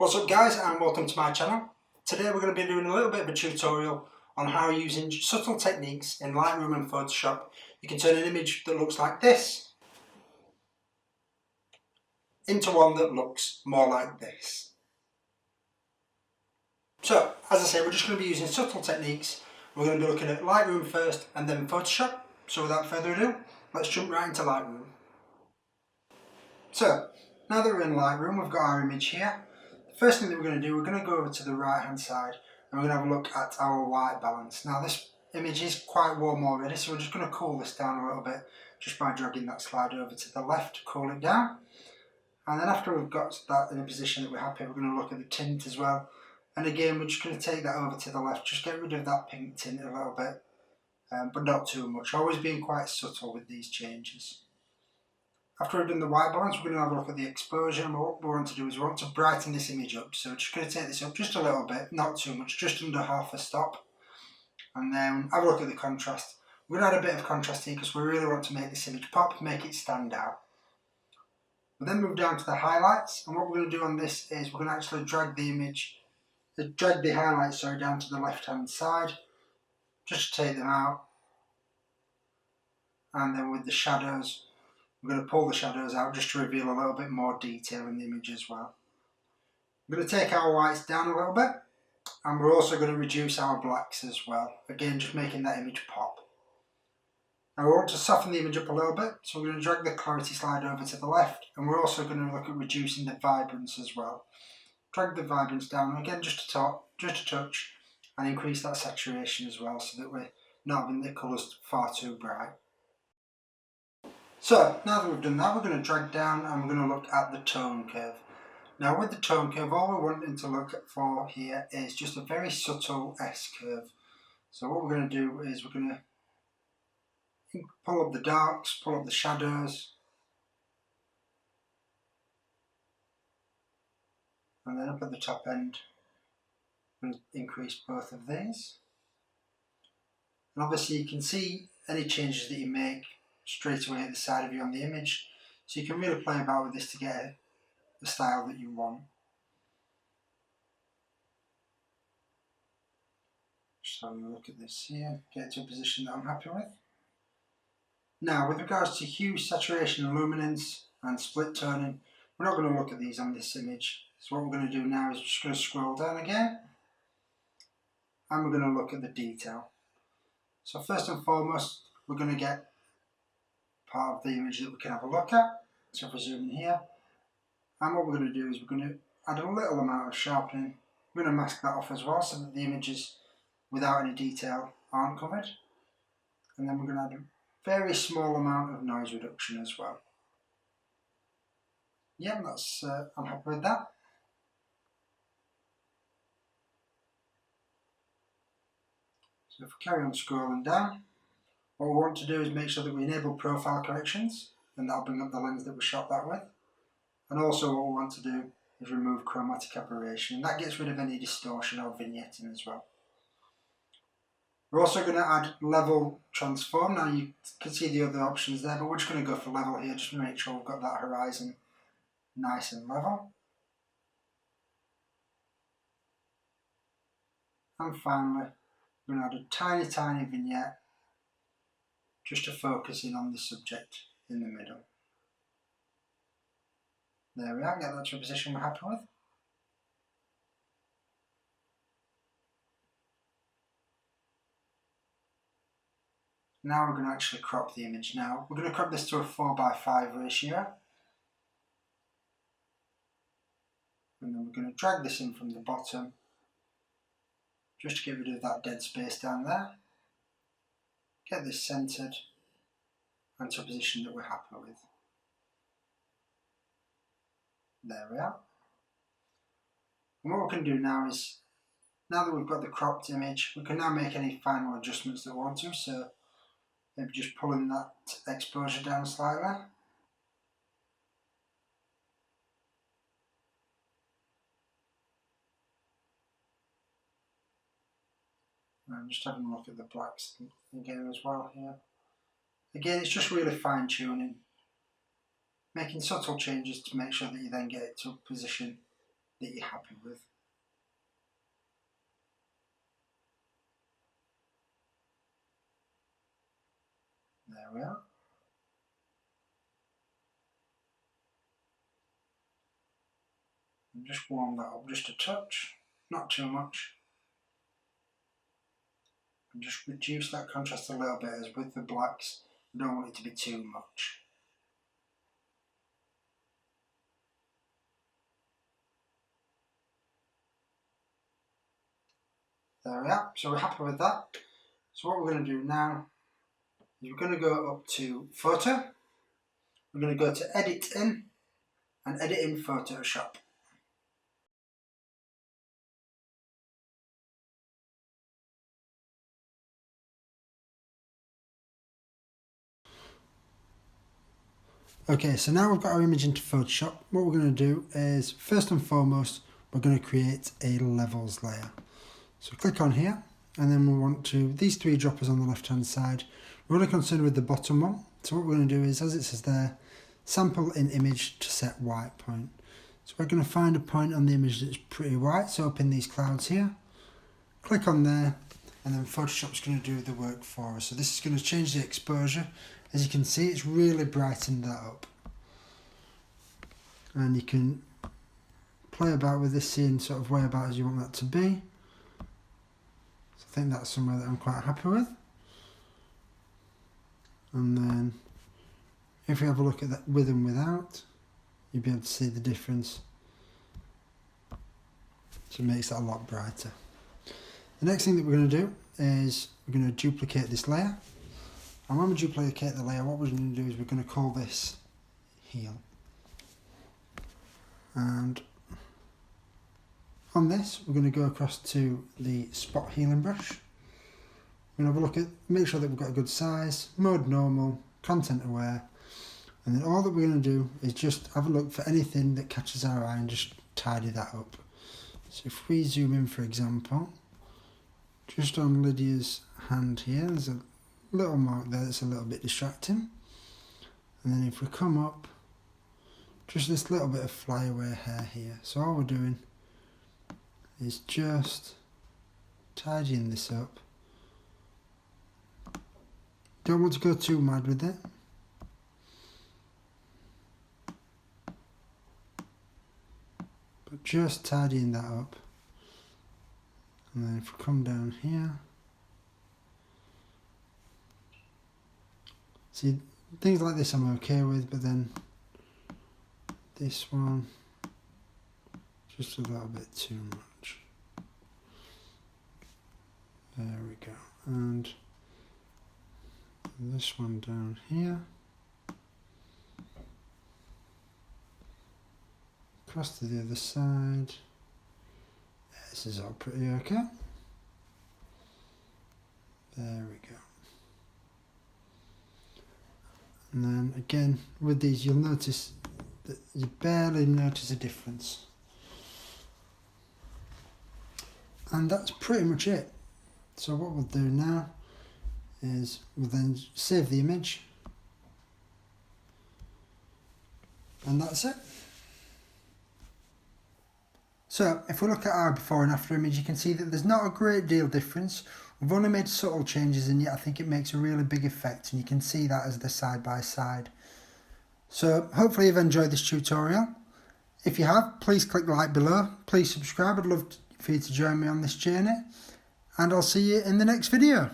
What's up guys, and welcome to my channel. Today we're going to be doing a little bit of a tutorial on how using subtle techniques in Lightroom and Photoshop you can turn an image that looks like this into one that looks more like this. So, as I say, we're just going to be using subtle techniques. We're going to be looking at Lightroom first and then Photoshop. So without further ado, let's jump right into Lightroom. So, now that we're in Lightroom, we've got our image here. First thing that we're going to do, we're going to go over to the right hand side and we're going to have a look at our white balance. Now this image is quite warm already, so we're just going to cool this down a little bit just by dragging that slide over to the left to cool it down. And then after we've got that in a position that we're happy, we're going to look at the tint as well. And again, we're just going to take that over to the left, just get rid of that pink tint a little bit, but not too much. Always being quite subtle with these changes. After we've done the white balance, we're going to have a look at the exposure, and what we want to do is we want to brighten this image up. So we're just going to take this up just a little bit, not too much, just under half a stop. And then have a look at the contrast. We're going to add a bit of contrast here because we really want to make this image pop, make it stand out. We'll then move down to the highlights, and what we're going to do on this is we're going to actually drag the highlights down to the left hand side, just to take them out. And then with the shadows, we're going to pull the shadows out just to reveal a little bit more detail in the image as well. We're going to take our whites down a little bit, and we're also going to reduce our blacks as well. Again, just making that image pop. Now we want to soften the image up a little bit, so we're going to drag the clarity slide over to the left, and we're also going to look at reducing the vibrance as well. Drag the vibrance down again just a touch, and increase that saturation as well, so that we're not having the colours far too bright. So, now that we've done that, we're going to drag down and we're going to look at the tone curve. Now with the tone curve, all we're wanting to look for here is just a very subtle S-curve. So what we're going to do is we're going to pull up the darks, pull up the shadows, and then up at the top end, we're going to increase both of these. And obviously you can see any changes that you make straight away at the side of you on the image, so you can really play about with this to get the style that you want. Just having a look at this here, get it to a position that I'm happy with. Now with regards to hue, saturation, luminance and split toning, we're not going to look at these on this image. So what we're going to do now is just going to scroll down again, and we're going to look at the detail. So first and foremost, we're going to get part of the image that we can have a look at. So if we zoom in here, and what we're going to do is we're going to add a little amount of sharpening. We're going to mask that off as well, so that the images without any detail aren't covered. And then we're going to add a very small amount of noise reduction as well. Yeah, I'm happy with that. So if we carry on scrolling down, what we want to do is make sure that we enable profile corrections, and that'll bring up the lens that we shot that with. And also what we want to do is remove chromatic aberration, and that gets rid of any distortion or vignetting as well. We're also going to add level transform. Now you can see the other options there, but we're just going to go for level here just to make sure we've got that horizon nice and level. And finally, we're going to add a tiny vignette just to focus in on the subject in the middle. There we are, get that to a position we're happy with. Now we're going to actually crop the image. Now we're going to crop this to a 4:5 ratio. And then we're going to drag this in from the bottom just to get rid of that dead space down there. Get this centered and to a position that we're happy with. There we are. And what we can do now is, now that we've got the cropped image, we can now make any final adjustments that we want to. So maybe just pulling that exposure down slightly. And just having a look at the blacks again as well here. Again, it's just really fine tuning, making subtle changes to make sure that you then get it to a position that you're happy with. There we are. And just warm that up just a touch, not too much. And just reduce that contrast a little bit, as with the blacks, I don't want it to be too much. There we are, so we're happy with that. So what we're going to do now is we're going to go up to Photo, we're going to go to Edit In, and Edit in Photoshop. Okay, so now we've got our image into Photoshop. What we're going to do is, first and foremost, we're going to create a levels layer. So click on here, and then we want to, these three droppers on the left hand side, we're only concerned with the bottom one. So what we're going to do is, as it says there, sample in image to set white point. So we're going to find a point on the image that's pretty white, so open these clouds here, click on there, and then Photoshop's going to do the work for us. So this is going to change the exposure. As you can see, it's really brightened that up. And you can play about with this, seeing sort of whereabouts you want that to be. So I think that's somewhere that I'm quite happy with. And then if we have a look at that with and without, you'll be able to see the difference. So it makes that a lot brighter. The next thing that we're going to do is we're going to duplicate this layer. And when we duplicate the layer, what we're going to do is we're going to call this Heal. And on this, we're going to go across to the spot healing brush. We're going to have a look at, make sure that we've got a good size, mode normal, content aware. And then all that we're going to do is just have a look for anything that catches our eye and just tidy that up. So if we zoom in, for example, just on Lydia's hand here, there's a little mark there that's a little bit distracting. And then if we come up, just this little bit of flyaway hair here. So all we're doing is just tidying this up. Don't want to go too mad with it. But just tidying that up. And then if we come down here, see, things like this I'm okay with, but then this one, just a little bit too much. There we go. And this one down here. Across to the other side. This is all pretty okay. There we go. And then again, with these, you'll notice that you barely notice a difference. And that's pretty much it. So what we'll do now is we'll then save the image. And that's it. So if we look at our before and after image, you can see that there's not a great deal difference. We've only made subtle changes, and yet I think it makes a really big effect, and you can see that as the side by side. So hopefully you've enjoyed this tutorial. If you have, please click like below. Please subscribe. I'd love for you to join me on this journey, and I'll see you in the next video.